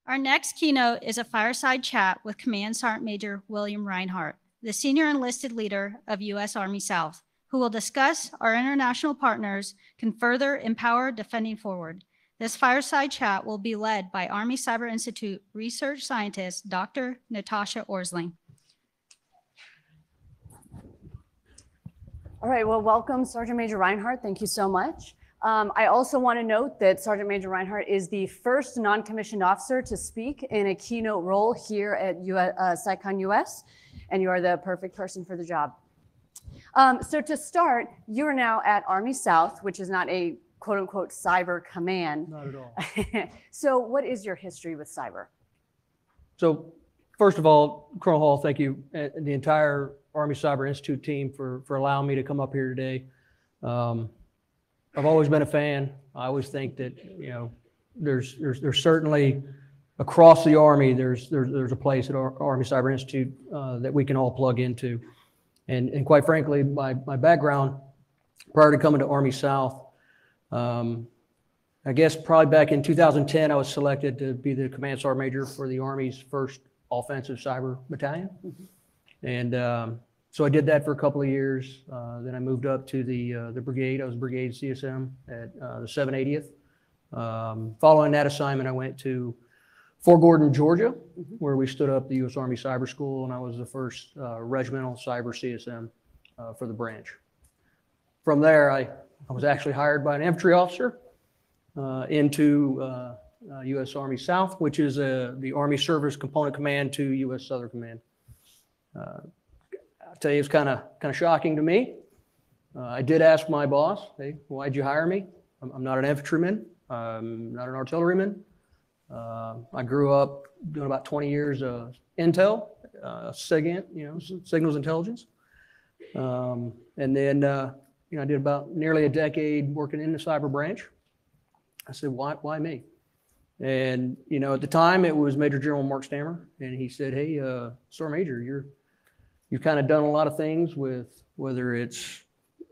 Our next keynote is a fireside chat with Command Sergeant Major William Rinehart, the senior enlisted leader of U.S. Army South, who will discuss our international partners can further empower defending forward. This fireside chat will be led by Army Cyber Institute research scientist, Dr. Natasha Orsling. All right, well, welcome, Sergeant Major Rinehart. Thank you so much. I also want to note that Sergeant Major Rinehart is the first non-commissioned officer to speak in a keynote role here at CyCon US, and you are the perfect person for the job. So to start, you are now at Army South, which is not a quote-unquote cyber command. Not at all. So what is your history with cyber? So first of all, Colonel Hall, thank you, and the entire Army Cyber Institute team for allowing me to come up here today. I've always been a fan. I always think that, you know, there's certainly across the Army, there's a place at our Army Cyber Institute that we can all plug into. And quite frankly, my background prior to coming to Army South, I guess probably back in 2010, I was selected to be the Command Sergeant Major for the Army's first offensive cyber battalion. And so I did that for a couple of years. Then I moved up to the brigade. I was brigade CSM at the 780th. Following that assignment, I went to Fort Gordon, Georgia, where we stood up the U.S. Army Cyber School, and I was the first regimental cyber CSM for the branch. From there, I was actually hired by an infantry officer into U.S. Army South, which is the Army Service Component Command to U.S. Southern Command. I'll tell you, it's kind of shocking to me. I did ask my boss, hey, why'd you hire me? I'm not an infantryman. I'm not an artilleryman. I grew up doing about 20 years of intel, SIGINT, you know, signals intelligence. And then, you know, I did about nearly a decade working in the cyber branch. I said, why me? And, you know, at the time it was Major General Mark Stammer, and he said, hey, Sergeant Major, you've kind of done a lot of things with whether it's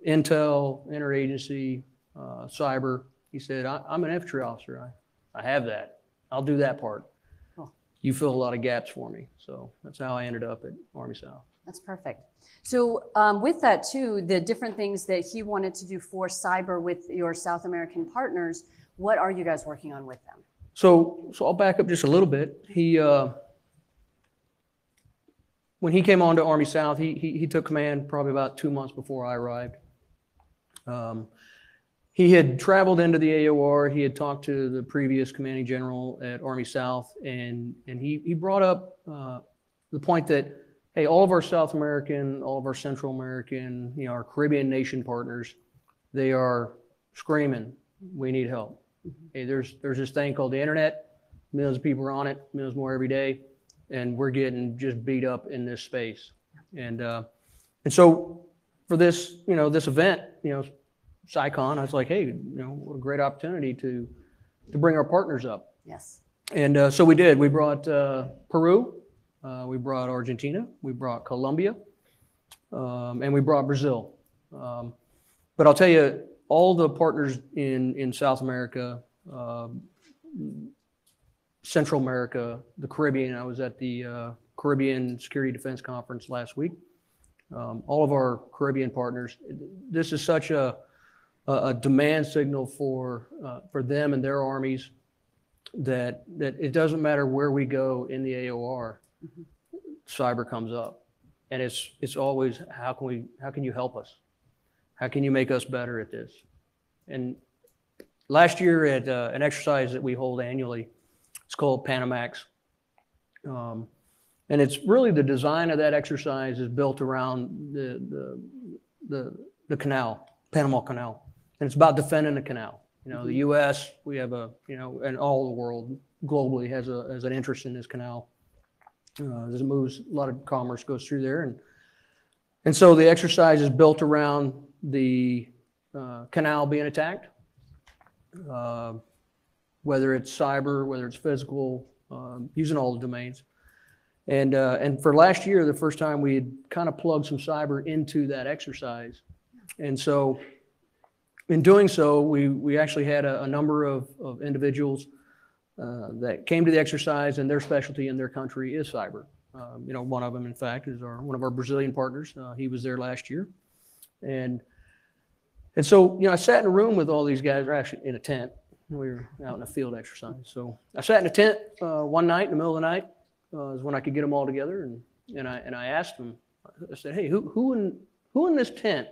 intel, interagency, cyber. He said, I'm an infantry officer. I have that. I'll do that part. Cool. You fill a lot of gaps for me. So that's how I ended up at Army South. That's perfect. So with that too, the different things that he wanted to do for cyber with your South American partners, what are you guys working on with them? So I'll back up just a little bit. When he came on to Army South, he took command probably about 2 months before I arrived. He had traveled into the AOR. He had talked to the previous commanding general at Army South, and he brought up the point that, hey, all of our South American, all of our Central American, you know, our Caribbean nation partners, they are screaming, we need help. Hey, there's this thing called the internet. Millions of people are on it, millions more every day, and we're getting just beat up in this space. And so for this, you know, this event, you know, CyCon, I was like, hey, you know, what a great opportunity to bring our partners up. Yes. And so we did. We brought Peru, we brought Argentina, we brought Colombia, and we brought Brazil. But I'll tell you, all the partners in South America, Central America, the Caribbean. I was at the Caribbean Security Defense Conference last week. All of our Caribbean partners, this is such a demand signal for them and their armies that it doesn't matter where we go in the AOR, cyber comes up, and it's always how can you help us? How can you make us better at this? And last year at an exercise that we hold annually, it's called Panamax, and it's really the design of that exercise is built around the canal, Panama Canal. And it's about defending the canal. You know, the U.S., we have you know, and all the world globally has an interest in this canal. As it moves, a lot of commerce goes through there. And so the exercise is built around the canal being attacked, whether it's cyber, whether it's physical, using all the domains. And for last year, the first time we had kind of plugged some cyber into that exercise. And so in doing so, we actually had a number of individuals that came to the exercise, and their specialty in their country is cyber. One of them, in fact, is one of our Brazilian partners. He was there last year. And so, I sat in a room with all these guys, or actually in a tent. We were out in a field exercise. So I sat in a tent one night in the middle of the night is when I could get them all together. And I asked them, I said, hey, who in this tent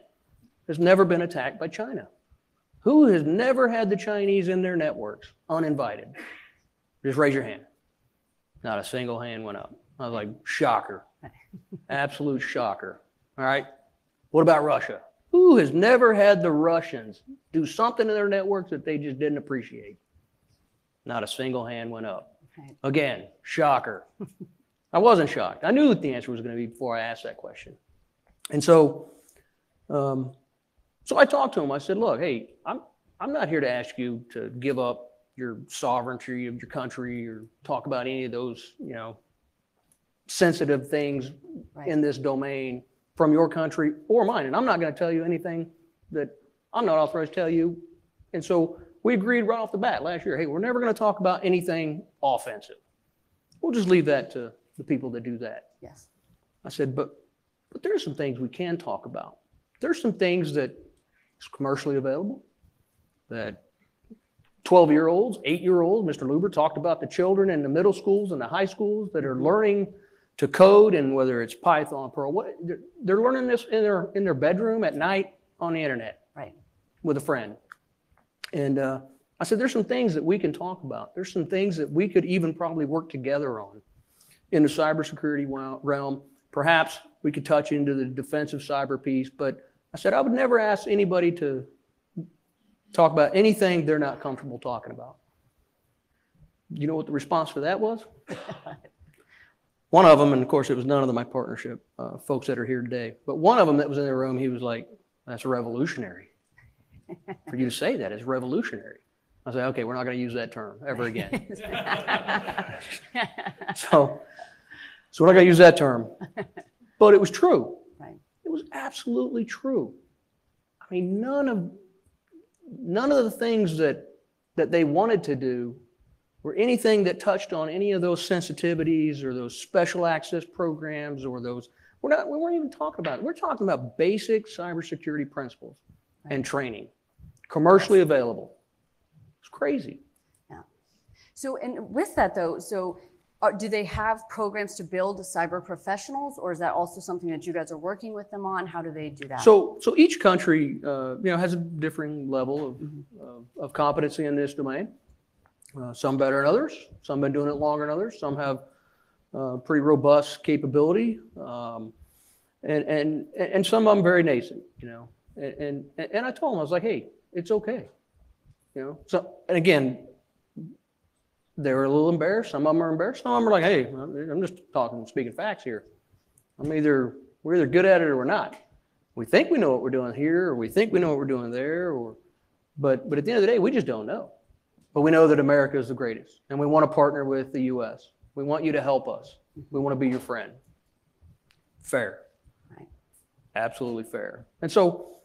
has never been attacked by China? Who has never had the Chinese in their networks uninvited? Just raise your hand. Not a single hand went up. I was like, shocker. Absolute shocker. All right. What about Russia? Who has never had the Russians do something in their networks that they just didn't appreciate? Not a single hand went up. Right. Again, shocker. I wasn't shocked. I knew what the answer was going to be before I asked that question. And so I talked to him. I said, look, hey, I'm not here to ask you to give up your sovereignty of your country or talk about any of those, sensitive things in this domain from your country or mine. And I'm not going to tell you anything that I'm not authorized to tell you. And so we agreed right off the bat last year, hey, we're never going to talk about anything offensive. We'll just leave that to the people that do that. Yes. I said, but there's some things we can talk about. There's some things that is commercially available, that 12-year-olds, 8-year-olds, Mr. Luber talked about the children in the middle schools and the high schools that are learning to code, and whether it's Python, Perl, they're learning this in their bedroom at night on the internet, right, with a friend. And I said, there's some things that we can talk about. There's some things that we could even probably work together on in the cybersecurity realm. Perhaps we could touch into the defensive cyber piece, but I said I would never ask anybody to talk about anything they're not comfortable talking about. You know what the response for that was? One of them, and of course it was none of my partnership folks that are here today, but one of them that was in the room, he was like, that's revolutionary. For you to say that is revolutionary. I said, okay, we're not going to use that term ever again. So we're not going to use that term. But it was true. Right. It was absolutely true. I mean, none of the things that they wanted to do were anything that touched on any of those sensitivities or those special access programs or those. We weren't even talking about it. We're talking about basic cybersecurity principles and training, commercially available. It's crazy. Yeah. So, and with that though, do they have programs to build cyber professionals, or is that also something that you guys are working with them on? How do they do that? So each country, has a differing level of competency in this domain. Some better than others. Some have been doing it longer than others. Some have pretty robust capability, and some of them very nascent. And I told them, I was like, hey, it's okay. So, and again, they were a little embarrassed. Some of them are embarrassed. Some of them are like, hey, I'm just speaking facts here. We're either good at it or we're not. We think we know what we're doing here, or we think we know what we're doing there, but at the end of the day, we just don't know. But we know that America is the greatest, and we want to partner with the U.S. We want you to help us. We want to be your friend. Fair. Right. Absolutely fair. And so,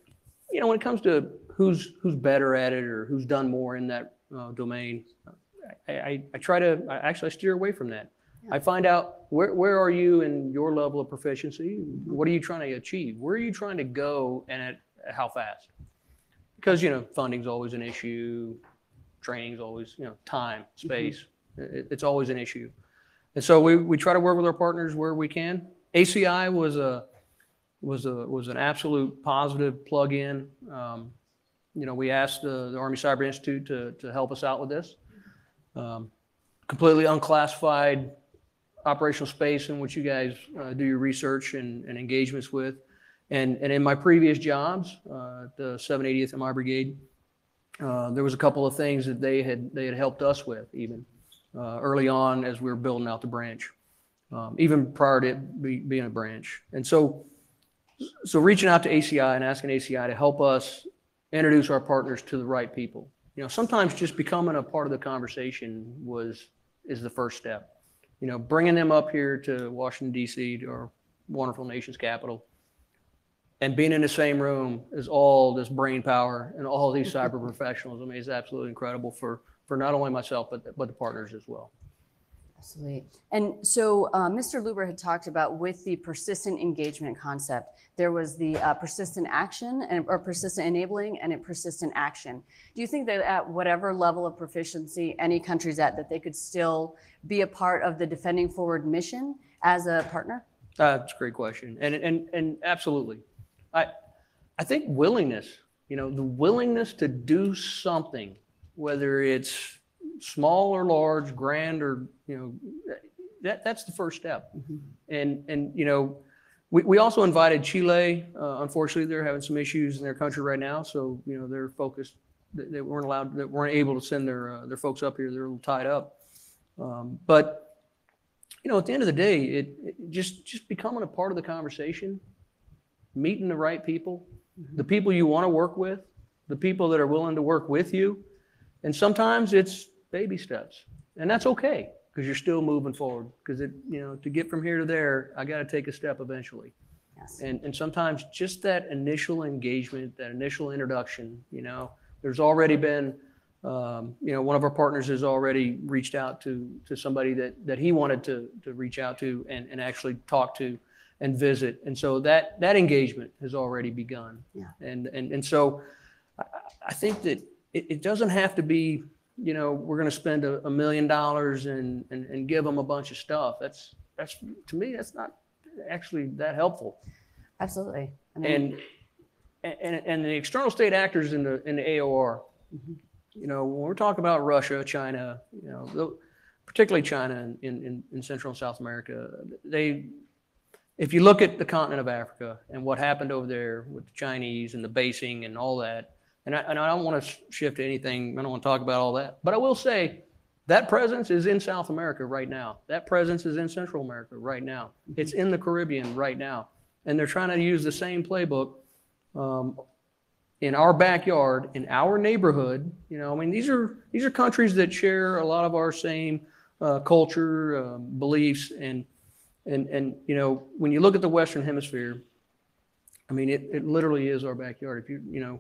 when it comes to who's better at it or who's done more in that domain, I steer away from that. Yeah. I find out where are you in your level of proficiency? What are you trying to achieve? Where are you trying to go, and at how fast? Because funding's always an issue. Training's always, time, space. Mm-hmm. It's always an issue. And so we try to work with our partners where we can. ACI was an absolute positive plug-in. We asked the Army Cyber Institute to help us out with this. Completely unclassified operational space in which you guys do your research and engagements with. And in my previous jobs, the 780th MI Brigade, there was a couple of things that they had helped us with even early on as we were building out the branch, even prior to it being a branch. And so reaching out to ACI and asking ACI to help us introduce our partners to the right people. Sometimes just becoming a part of the conversation is the first step. Bringing them up here to Washington, D.C., to our wonderful nation's capital, and being in the same room as all this brain power and all these cyber professionals. I mean, it's absolutely incredible for for not only myself, but the partners as well. Absolutely. And so Mr. Luber had talked about with the persistent engagement concept, there was the persistent action or persistent enabling and a persistent action. Do you think that at whatever level of proficiency any country's at, that they could still be a part of the Defending Forward mission as a partner? That's a great question. And absolutely. I think willingness, the willingness to do something, whether it's small or large, grand or, that's the first step. And we also invited Chile. Unfortunately, they're having some issues in their country right now. So, they're focused, they weren't able to send their folks up here. They're a little tied up. But at the end of the day, it just becoming a part of the conversation, meeting the right people, the people you want to work with, the people that are willing to work with you. And sometimes it's baby steps, and that's okay, because you're still moving forward, because to get from here to there, I got to take a step eventually. Yes. And sometimes just that initial engagement, that initial introduction, there's already been, one of our partners has already reached out to somebody that he wanted to reach out to and actually talk to and visit. And so that engagement has already begun. Yeah. And so I think that it doesn't have to be, we're going to spend $1 million and give them a bunch of stuff. That's to me, that's not actually that helpful. Absolutely. And the external state actors in the AOR, when we're talking about Russia, China, particularly China in Central and South America, if you look at the continent of Africa and what happened over there with the Chinese and the basing and all that, and I don't want to shift to anything, I don't want to talk about all that, but I will say that presence is in South America right now. That presence is in Central America right now. It's in the Caribbean right now. And they're trying to use the same playbook in our backyard, in our neighborhood. These are countries that share a lot of our same culture, beliefs, and when you look at the Western Hemisphere, it literally is our backyard. If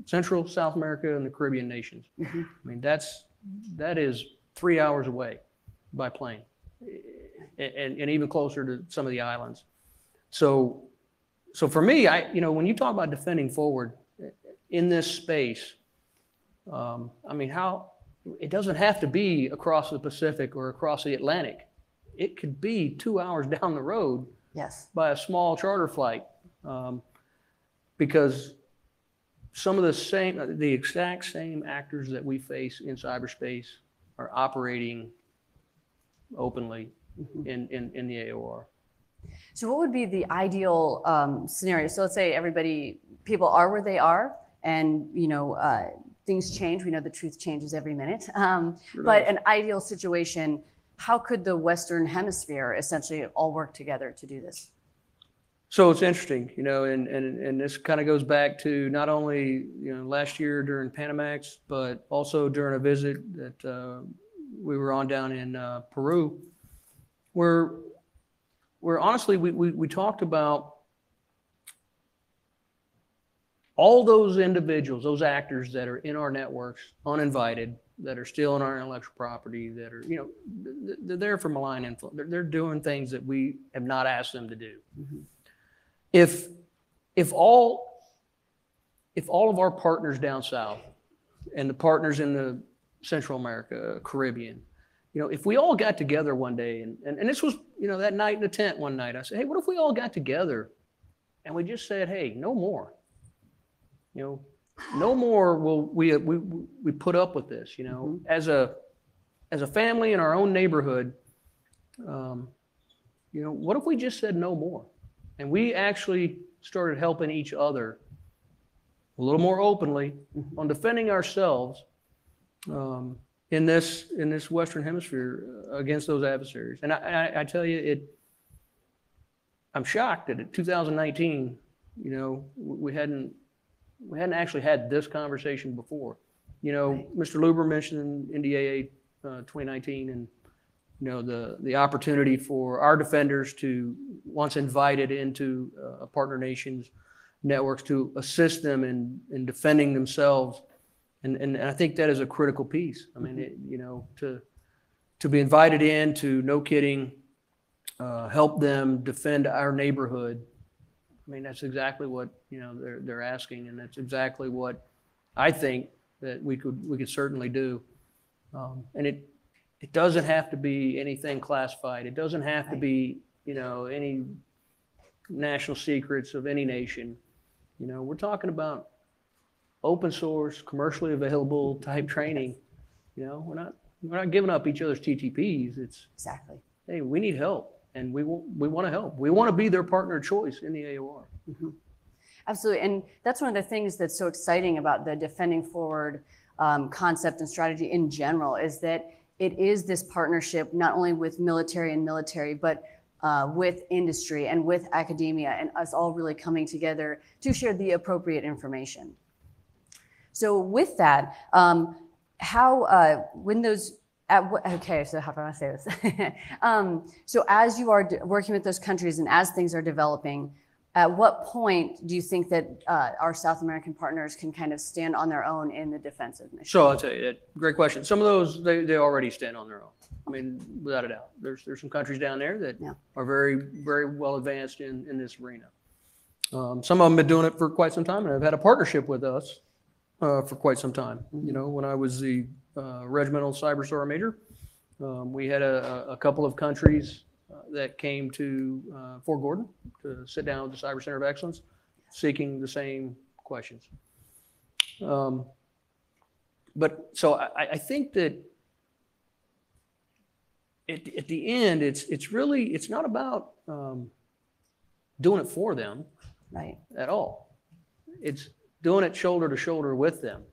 Central, South America, and the Caribbean nations. That is 3 hours away by plane, and even closer to some of the islands. So for me, when you talk about defending forward in this space, how it doesn't have to be across the Pacific or across the Atlantic. It could be 2 hours down the road. Yes. By a small charter flight, because some of the exact same actors that we face in cyberspace are operating openly in the AOR. So what would be the ideal scenario? So let's say people are where they are, and things change. We know the truth changes every minute. But an ideal situation, how could the Western Hemisphere essentially all work together to do this? So it's interesting, and this kind of goes back to not only last year during Panamax, but also during a visit that we were on down in Peru, where honestly we talked about all those individuals, those actors that are in our networks uninvited, that are still in our intellectual property, that are they're there for malign influence. They're doing things that we have not asked them to do. If all of our partners down south and the partners in the Central America, Caribbean, if we all got together one day, and this was, that night in the tent one night, I said, hey, what if we all got together and we just said, hey, no more, no more will we put up with this, as a family in our own neighborhood, what if we just said no more? And we actually started helping each other a little more openly on defending ourselves in this Western Hemisphere against those adversaries. And I tell you, I'm shocked that in 2019, we hadn't actually had this conversation before. Mr. Luber mentioned NDAA 2019 and the opportunity for our defenders to, once invited into partner nations networks, to assist them in defending themselves And I think that is a critical piece. I mean, to be invited in to, no kidding, help them defend our neighborhood. I mean, that's exactly what, they're asking, and that's exactly what I think that we could certainly do. And it doesn't have to be anything classified. It doesn't have to be, any national secrets of any nation. We're talking about open source, commercially available type training. We're not giving up each other's TTPs. It's Exactly. hey, we need help, and we want to help. We want to be their partner of choice in the AOR. Mm-hmm. Absolutely, and that's one of the things that's so exciting about the Defending Forward concept and strategy in general, is that it is this partnership not only with military, but with industry and with academia, and us all really coming together to share the appropriate information. So with that, okay, so how do I say this? So as you are working with those countries and as things are developing, at what point do you think that our South American partners can kind of stand on their own in the defensive mission? So I'll tell you, great question. Some of those, they already stand on their own. I mean, without a doubt. There's some countries down there that are very, very well advanced in this arena. Some of them have been doing it for quite some time and have had a partnership with us for quite some time. When I was the regimental cyber sergeant major, we had a couple of countries that came to Fort Gordon to sit down with the Cyber Center of Excellence, seeking the same questions. But so I think that at the end, it's not about doing it for them, right, at all. It's doing it shoulder to shoulder with them,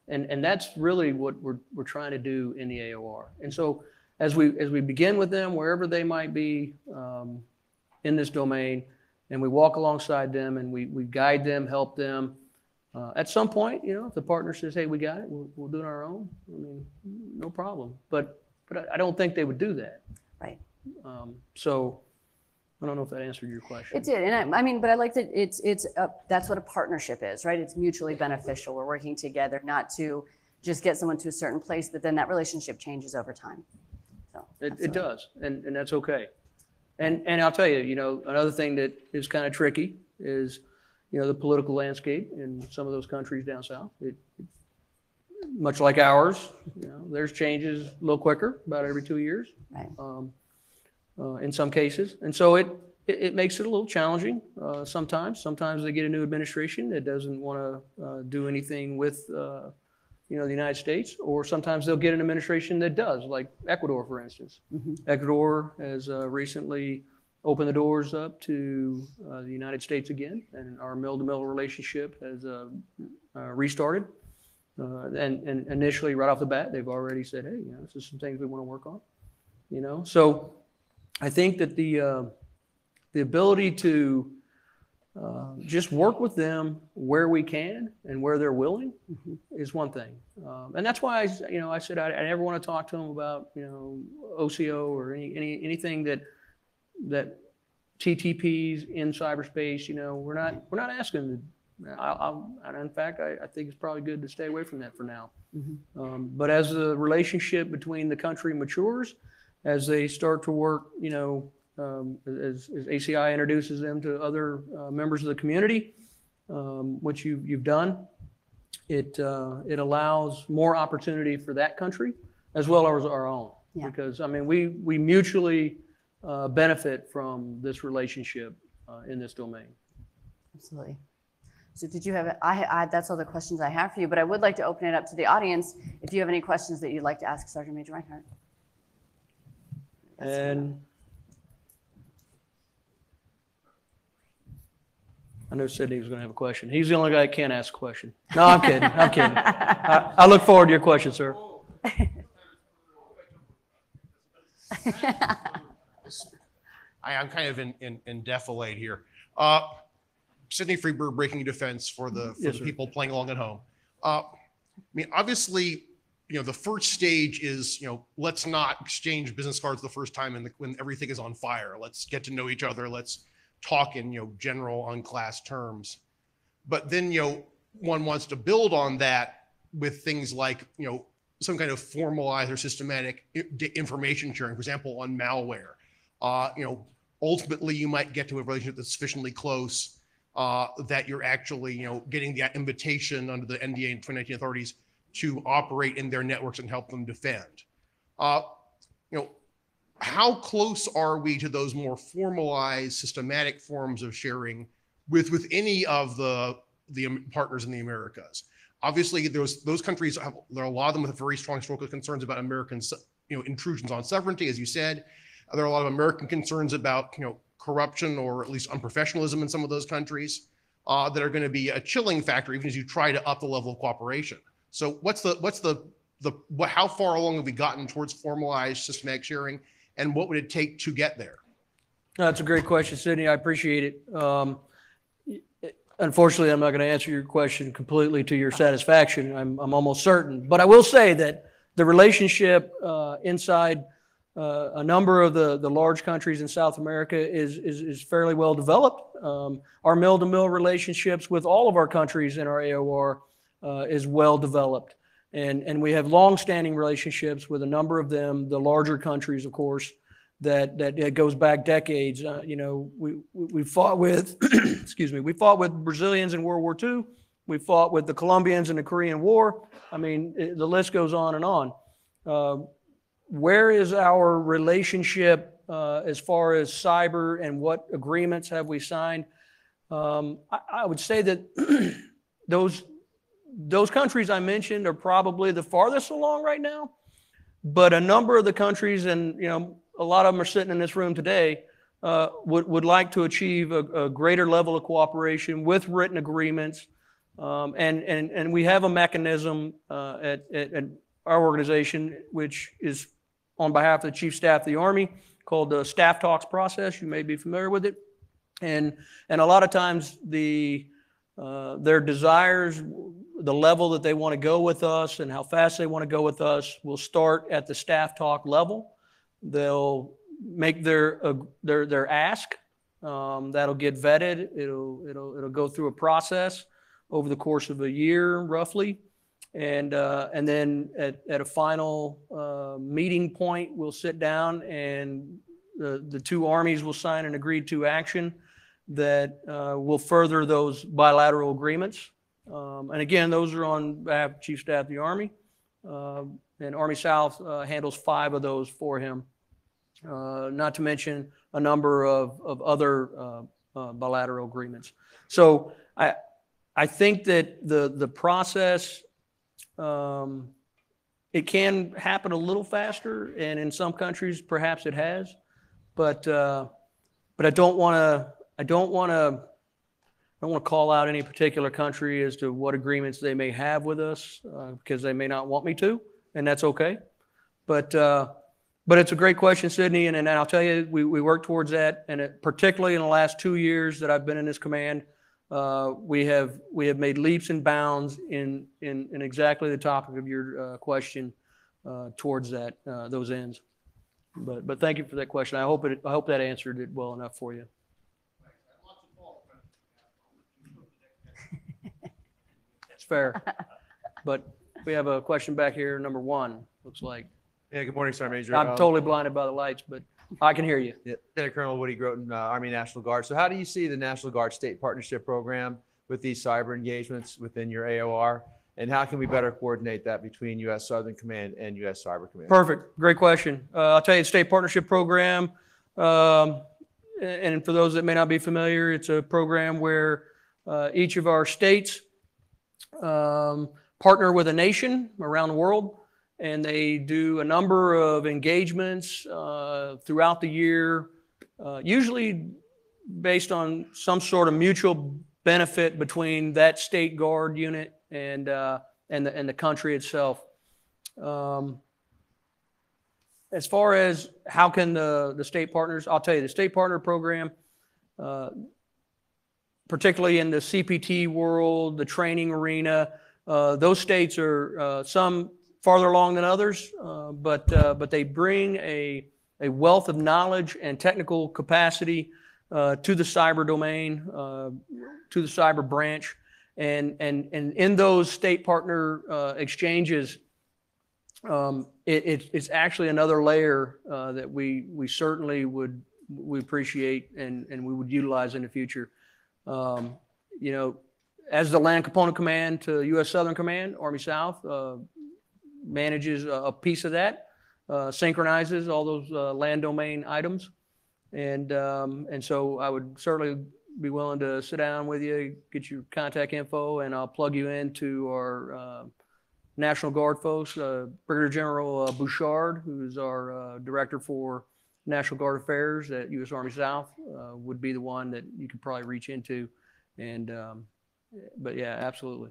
and that's really what we're trying to do in the AOR. And so as we begin with them, wherever they might be in this domain, and we walk alongside them and we guide them, help them. At some point, if the partner says, "Hey, we got it, we'll do it on our own," I mean, no problem. But I don't think they would do that. Right. So I don't know if that answered your question. It did, and I mean, but I like that that's what a partnership is, right? It's mutually beneficial. We're working together, not to just get someone to a certain place, but then that relationship changes over time. So it does, and that's okay. And I'll tell you, another thing that is kind of tricky is, the political landscape in some of those countries down south. Much like ours, there's changes a little quicker, about every 2 years, right. In some cases. And so it makes it a little challenging sometimes. Sometimes they get a new administration that doesn't want to do anything with the United States, or sometimes they'll get an administration that does, like Ecuador, for instance. Mm-hmm. Ecuador has recently opened the doors up to the United States again, and our mill-to-mill relationship has restarted. And initially, right off the bat, they've already said, "Hey, this is some things we want to work on." So I think that the ability to just work with them where we can and where they're willing is one thing. And that's why I said I never want to talk to them about OCO or anything that TTPs in cyberspace. We're not asking them. In fact, I think it's probably good to stay away from that for now. Mm-hmm. But as the relationship between the country matures, as they start to work, as ACI introduces them to other members of the community, which you've done, it allows more opportunity for that country as well as our own. Yeah. Because we mutually benefit from this relationship in this domain. Absolutely. So did you have, that's all the questions I have for you, but I would like to open it up to the audience if you have any questions that you'd like to ask Sergeant Major Rinehart. And I know Sydney was going to have a question. He's the only guy that can't ask a question. No, I'm kidding. I'm kidding. I look forward to your question, sir. I'm kind of in defilade here. Sidney Freeberg, Breaking Defense for the people playing along at home. Obviously, the first stage is, let's not exchange business cards the first time when everything is on fire. Let's get to know each other. Let's talk in, general on class terms. But then, one wants to build on that with things like, some kind of formalized or systematic information sharing, for example, on malware. Ultimately, you might get to a relationship that's sufficiently close that you're actually, getting the invitation under the NDA and 2019 authorities to operate in their networks and help them defend. How close are we to those more formalized, systematic forms of sharing with any of the partners in the Americas? Obviously, those countries there are a lot of them with very strong historical concerns about American, intrusions on sovereignty, as you said. There are a lot of American concerns about, corruption or at least unprofessionalism in some of those countries that are going to be a chilling factor even as you try to up the level of cooperation. So how far along have we gotten towards formalized systematic sharing, and what would it take to get there? That's a great question, Sydney. I appreciate it. Unfortunately, I'm not going to answer your question completely to your satisfaction. I'm almost certain. But I will say that the relationship inside a number of the large countries in South America is fairly well developed. Our mill-to-mill relationships with all of our countries in our AOR is well developed. And we have long-standing relationships with a number of them, the larger countries, of course, that goes back decades. We fought with, we fought with Brazilians in World War II. We fought with the Colombians in the Korean War. I mean, the list goes on and on. Where is our relationship as far as cyber and what agreements have we signed? I would say that those countries I mentioned are probably the farthest along right now, but a number of the countries, and a lot of them are sitting in this room today, would like to achieve a greater level of cooperation with written agreements, and we have a mechanism at our organization, which is on behalf of the Chief Staff of the Army, called the Staff Talks process. You may be familiar with it, and a lot of times their desires, the level that they want to go with us and how fast they want to go with us will start at the staff talk level. They'll make their ask. That'll get vetted. It'll go through a process over the course of a year, roughly, and then at a final meeting point, we'll sit down and the two armies will sign an agreed to action that will further those bilateral agreements. And again, those are on behalf of Chief Staff of the Army, and Army South handles 5 of those for him. Not to mention a number of other bilateral agreements. So I think that the process, it can happen a little faster, and in some countries perhaps it has, but I don't want to call out any particular country as to what agreements they may have with us, because they may not want me to, and that's okay. But it's a great question, Sydney, and I'll tell you, we work towards that, and particularly in the last 2 years that I've been in this command, we have made leaps and bounds in exactly the topic of your question towards those ends. But thank you for that question. I hope that answered it well enough for you. It's fair. But we have a question back here, number 1, looks like. Yeah, good morning, Sergeant Major. I'm totally blinded by the lights, but I can hear you. Yeah, Lieutenant Colonel Woody Groton, Army National Guard. So how do you see the National Guard State Partnership Program with these cyber engagements within your AOR? And how can we better coordinate that between U.S. Southern Command and U.S. Cyber Command? Perfect. Great question. I'll tell you, the State Partnership Program, and for those that may not be familiar, it's a program where each of our states partner with a nation around the world, and they do a number of engagements throughout the year, usually based on some sort of mutual benefit between that state guard unit and the country itself. As far as how can the state partners, I'll tell you, the state partner program, particularly in the CPT world, the training arena, those states are some farther along than others, but they bring a wealth of knowledge and technical capacity to the cyber domain, to the cyber branch, And in those state partner exchanges, it's actually another layer that we certainly we appreciate and we would utilize in the future. You know, as the Land Component Command to U.S. Southern Command, Army South manages a piece of that, synchronizes all those land domain items. And so I would certainly be willing to sit down with you, get your contact info, and I'll plug you into our National Guard folks. Brigadier General Bouchard, who's our Director for National Guard Affairs at U.S. Army South, would be the one that you could probably reach into. And, but yeah, absolutely.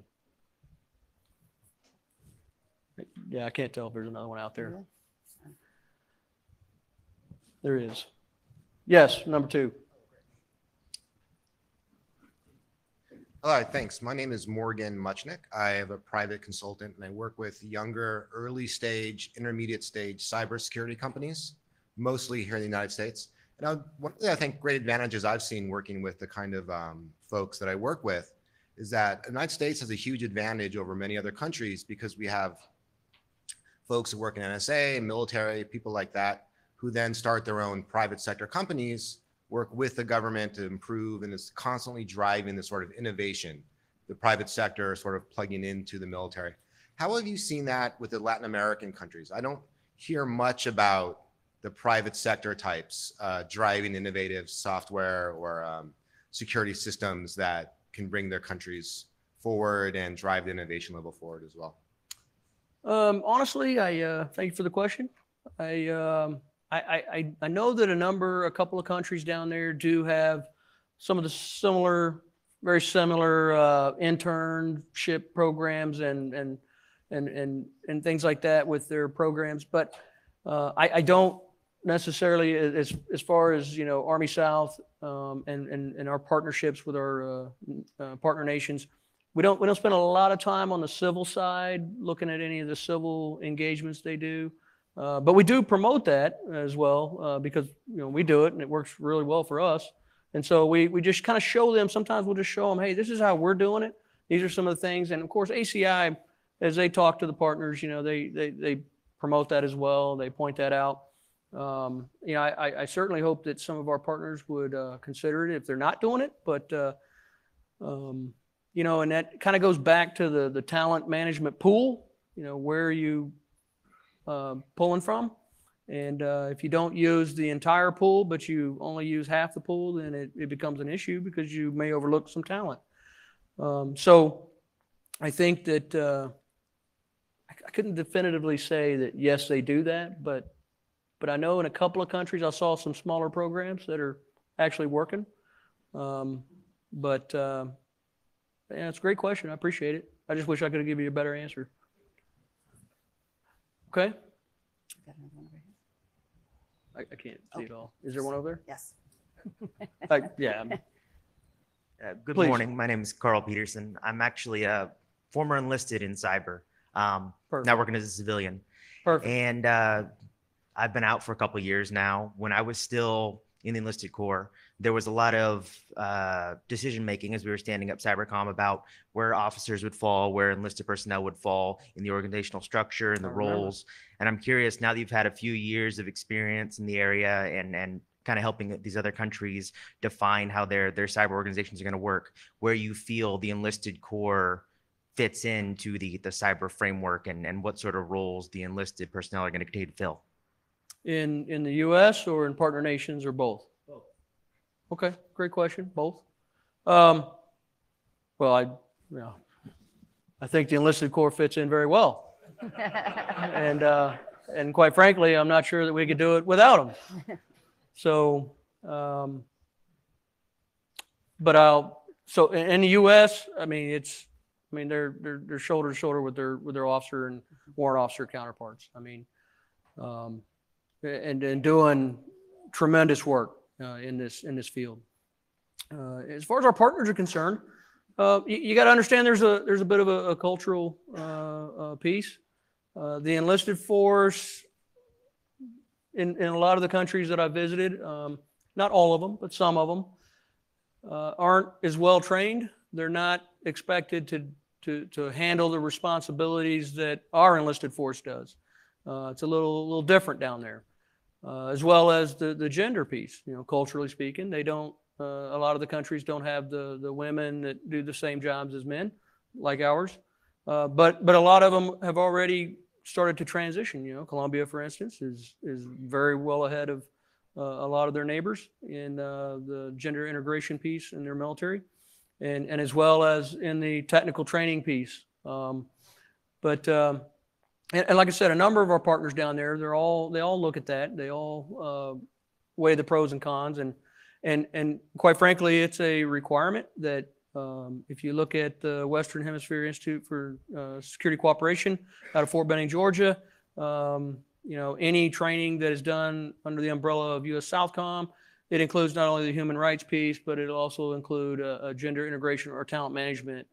Yeah, I can't tell if there's another one out there. There is. Yes, number 2. Hello, thanks. My name is Morgan Muchnick. I am a private consultant and I work with younger, early stage, intermediate stage cybersecurity companies, mostly here in the United States. And one of the, I think, great advantages I've seen working with the kind of folks that I work with is that the United States has a huge advantage over many other countries because we have folks who work in NSA, military, people like that, who then start their own private sector companies, work with the government to improve, and is constantly driving this sort of innovation, the private sector sort of plugging into the military. How have you seen that with the Latin American countries? I don't hear much about the private sector types driving innovative software or security systems that can bring their countries forward and drive the innovation level forward as well. Honestly, I thank you for the question. I know that a couple of countries down there do have some of the very similar internship programs and things like that with their programs, but I don't necessarily, as far as, you know, Army South and our partnerships with our partner nations, we don't spend a lot of time on the civil side looking at any of the civil engagements they do. But we do promote that as well because, you know, we do it and it works really well for us. And so we just kind of show them, sometimes we'll just show them, hey, this is how we're doing it. These are some of the things. And of course, ACI, as they talk to the partners, you know, they promote that as well. They point that out. You know, I certainly hope that some of our partners would consider it if they're not doing it. But, you know, and that kind of goes back to the talent management pool, you know, where are you pulling from? And if you don't use the entire pool, but you only use half the pool, then it becomes an issue because you may overlook some talent. So I think that I couldn't definitively say that, yes, they do that, but I know in a couple of countries I saw some smaller programs that are actually working. But yeah, it's a great question. I appreciate it. I just wish I could have given you a better answer. Okay. I can't see it all. Is there one over there? Yes. Yeah. Good Please. morning. My name is Carl Peterson. I'm actually a former enlisted in cyber, Perfect. now working as a civilian. Perfect. And I've been out for a couple of years now. When I was still in the enlisted corps, there was a lot of decision making as we were standing up Cybercom about where officers would fall, where enlisted personnel would fall in the organizational structure and the roles. And I'm curious, now that you've had a few years of experience in the area and kind of helping these other countries define how their cyber organizations are going to work, where you feel the enlisted corps fits into the cyber framework and what sort of roles the enlisted personnel are going to continue to fill. In the U.S. or in partner nations or both? Both. Okay, great question. Both. Well, I think the enlisted corps fits in very well, and quite frankly, I'm not sure that we could do it without them. So, so in the U.S., I mean, they're shoulder to shoulder with their officer and warrant officer counterparts. I mean, and doing tremendous work in this field. As far as our partners are concerned, you got to understand there's a bit of a cultural piece. The enlisted force in a lot of the countries that I visited, not all of them, but some of them, aren't as well trained they're not expected to handle the responsibilities that our enlisted force does. It's a little different down there, as well as the gender piece. You know, culturally speaking, they don't. A lot of the countries don't have the women that do the same jobs as men, like ours. But a lot of them have already started to transition. You know, Colombia, for instance, is very well ahead of a lot of their neighbors in the gender integration piece in their military, and as well as in the technical training piece. And like I said, a number of our partners down there, they all look at that. They all weigh the pros and cons, and quite frankly, it's a requirement that if you look at the Western Hemisphere Institute for Security Cooperation out of Fort Benning, Georgia, you know, any training that is done under the umbrella of U.S. Southcom, it includes not only the human rights piece, but it'll also include a gender integration or talent management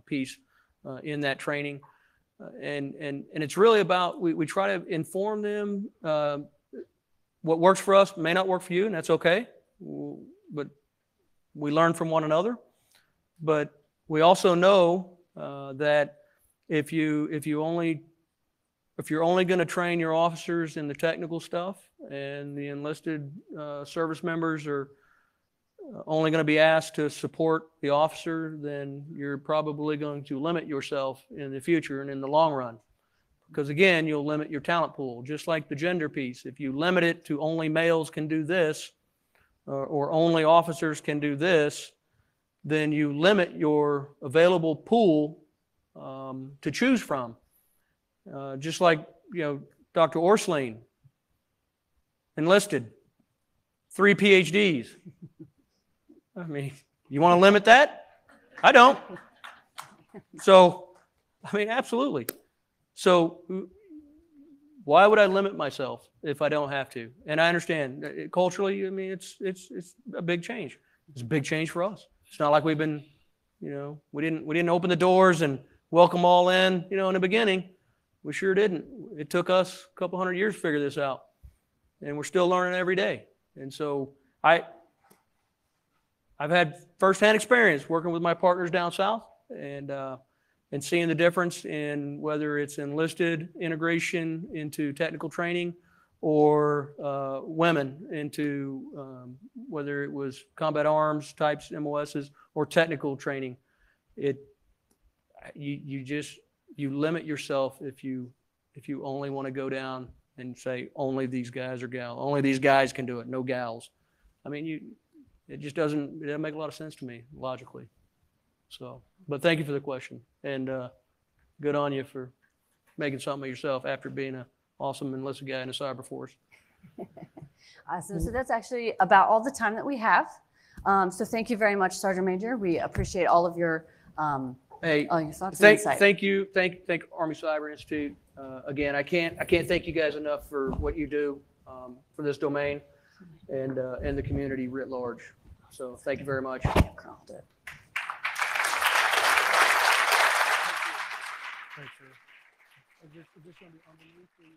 piece in that training. And it's really about, we try to inform them what works for us may not work for you, and that's okay. But we learn from one another. But we also know that if you're only going to train your officers in the technical stuff, and the enlisted service members are only going to be asked to support the officer, then you're probably going to limit yourself in the future and in the long run. Because again, you'll limit your talent pool, just like the gender piece. If you limit it to only males can do this, or only officers can do this, then you limit your available pool to choose from. Just like, you know, Dr. Orsling, enlisted, 3 PhDs. I mean, you want to limit that? I don't. So, I mean, absolutely. So why would I limit myself if I don't have to? And I understand culturally, I mean, it's a big change. It's a big change for us. It's not like we've been, you know, we didn't open the doors and welcome all in, you know, in the beginning. We sure didn't. It took us a couple hundred years to figure this out. And we're still learning every day. And so I've had firsthand experience working with my partners down south and seeing the difference in whether it's enlisted integration into technical training or women into whether it was combat arms types, MOSs, or technical training. You limit yourself if you only want to go down and say only these guys or gals, only these guys can do it, no gals. I mean, it doesn't make a lot of sense to me logically. So, but thank you for the question, and good on you for making something of yourself after being an awesome enlisted guy in the cyber force. Awesome. So that's actually about all the time that we have. So thank you very much, Sergeant Major. We appreciate all of your all your thoughts and insight. Thank you, thank Army Cyber Institute. Again, I can't thank you guys enough for what you do for this domain and the community writ large. So thank you very much. Thanks, sir. Is this going to be underneath the